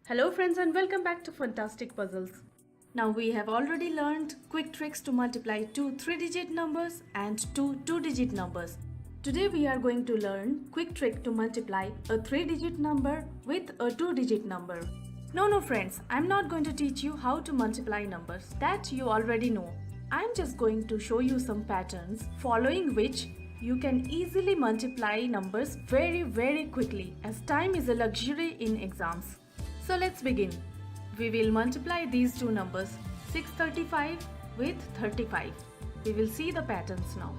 Hello friends and welcome back to Fantastic Puzzles. Now we have already learned quick tricks to multiply two 3-digit numbers and two 2-digit numbers. Today we are going to learn quick trick to multiply a 3-digit number with a 2-digit number. No friends, I'm not going to teach you how to multiply numbers. That you already know. I'm just going to show you some patterns following which you can easily multiply numbers very quickly, as time is a luxury in exams. So let's begin. We will multiply these two numbers 635 with 35. We will see the patterns now.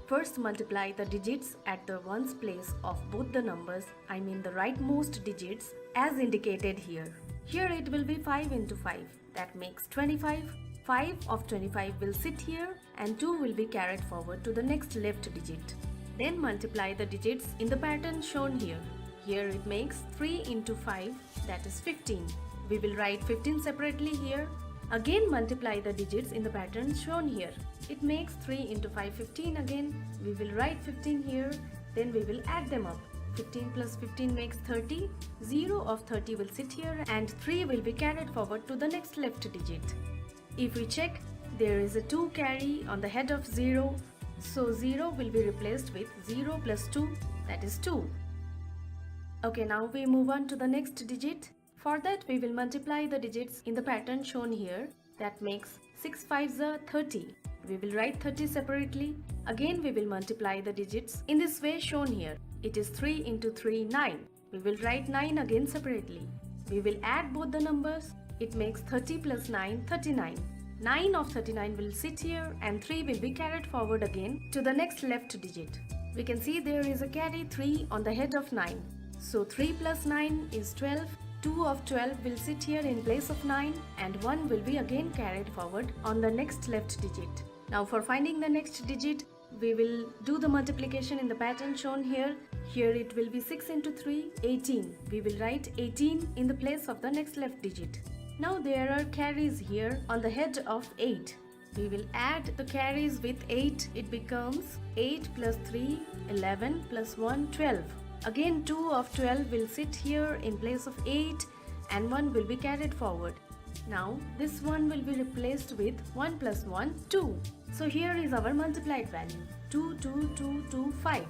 First, multiply the digits at the ones place of both the numbers, I mean the rightmost digits, as indicated here. Here it will be 5 into 5, that makes 25. 5 of 25 will sit here and 2 will be carried forward to the next left digit. Then multiply the digits in the pattern shown here. Here it makes 3 into 5, that is 15. We will write 15 separately here. Again multiply the digits in the pattern shown here. It makes 3 into 5, 15 again. We will write 15 here. Then we will add them up. 15 plus 15 makes 30. 0 of 30 will sit here and 3 will be carried forward to the next left digit. If we check, there is a 2 carry on the head of 0. So 0 will be replaced with 0 plus 2, that is 2. Okay, now we move on to the next digit. For that we will multiply the digits in the pattern shown here. That makes 6 5s are 30. We will write 30 separately. Again we will multiply the digits in this way shown here. It is 3 into 3, 9. We will write 9 again separately. We will add both the numbers. It makes 30 plus 9, 39. 9 of 39 will sit here and 3 will be carried forward again to the next left digit. We can see there is a carry 3 on the head of 9. So 3 plus 9 is 12. 2 of 12 will sit here in place of 9 and 1 will be again carried forward on the next left digit. Now for finding the next digit, we will do the multiplication in the pattern shown here. Here it will be 6 into 3, 18. We will write 18 in the place of the next left digit. Now there are carries here on the head of 8. We will add the carries with 8. It becomes 8 plus 3, 11 plus 1, 12. Again 2 of 12 will sit here in place of 8 and 1 will be carried forward. Now this one will be replaced with 1 plus 1, 2. So here is our multiplied value 22225.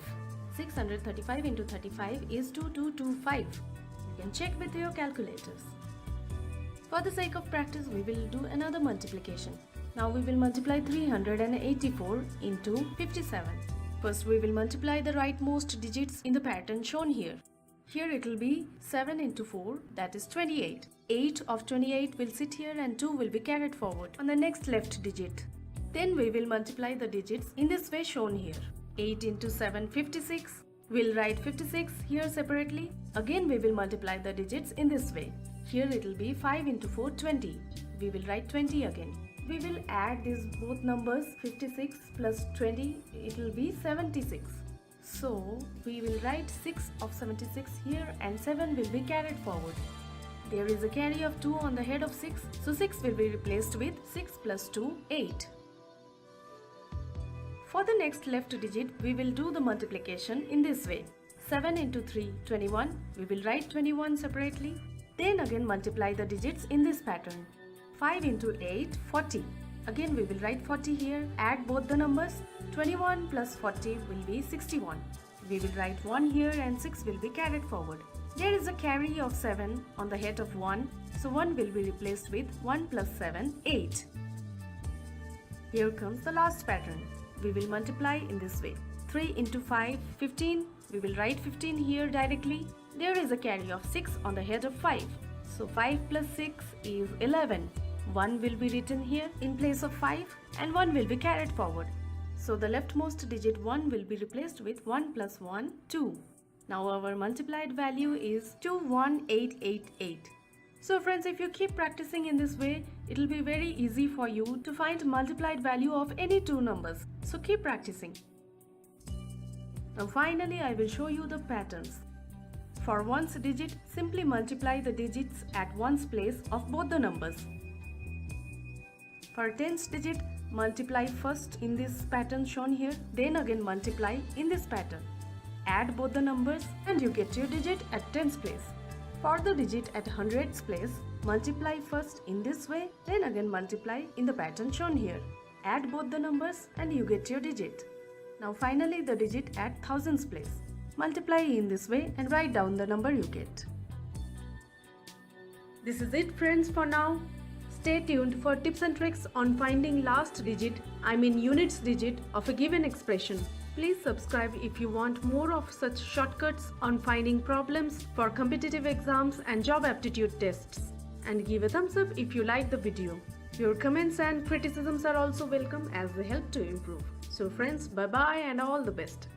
635 into 35 is 2225. You can check with your calculators. For the sake of practice, we will do another multiplication. Now we will multiply 384 into 57. First we will multiply the rightmost digits in the pattern shown here. Here it will be 7 into 4, that is 28. 8 of 28 will sit here and 2 will be carried forward on the next left digit. Then we will multiply the digits in this way shown here. 8 into 7, 56. We'll write 56 here separately. Again we will multiply the digits in this way. Here it will be 5 into 4, 20. We will write 20 again. We will add these both numbers, 56 plus 20, it will be 76. So we will write 6 of 76 here and 7 will be carried forward. There is a carry of 2 on the head of 6, so 6 will be replaced with 6 plus 2, 8. For the next left digit, we will do the multiplication in this way. 7 into 3, 21. We will write 21 separately. Then again multiply the digits in this pattern. 5 into 8, 40. Again we will write 40 here. Add both the numbers. 21 plus 40 will be 61. We will write 1 here and 6 will be carried forward. There is a carry of 7 on the head of 1. So 1 will be replaced with 1 plus 7, 8. Here comes the last pattern. We will multiply in this way. 3 into 5, 15. We will write 15 here directly. There is a carry of 6 on the head of 5. So 5 plus 6 is 11. 1 will be written here in place of 5 and 1 will be carried forward. So the leftmost digit 1 will be replaced with 1 plus 1, 2. Now our multiplied value is 21888. So friends, if you keep practicing in this way, it will be very easy for you to find multiplied value of any two numbers. So keep practicing. Now finally I will show you the patterns. For ones digit, simply multiply the digits at ones place of both the numbers. For tens digit, multiply first in this pattern shown here, then again multiply in this pattern. Add both the numbers and you get your digit at tens place. For the digit at hundreds place, multiply first in this way, then again multiply in the pattern shown here. Add both the numbers and you get your digit. Now finally the digit at thousands place. Multiply in this way and write down the number you get. This is it friends for now. Stay tuned for tips and tricks on finding last digit, units digit of a given expression. Please subscribe if you want more of such shortcuts on finding problems for competitive exams and job aptitude tests. And give a thumbs up if you like the video. Your comments and criticisms are also welcome as they help to improve. So friends, bye bye and all the best.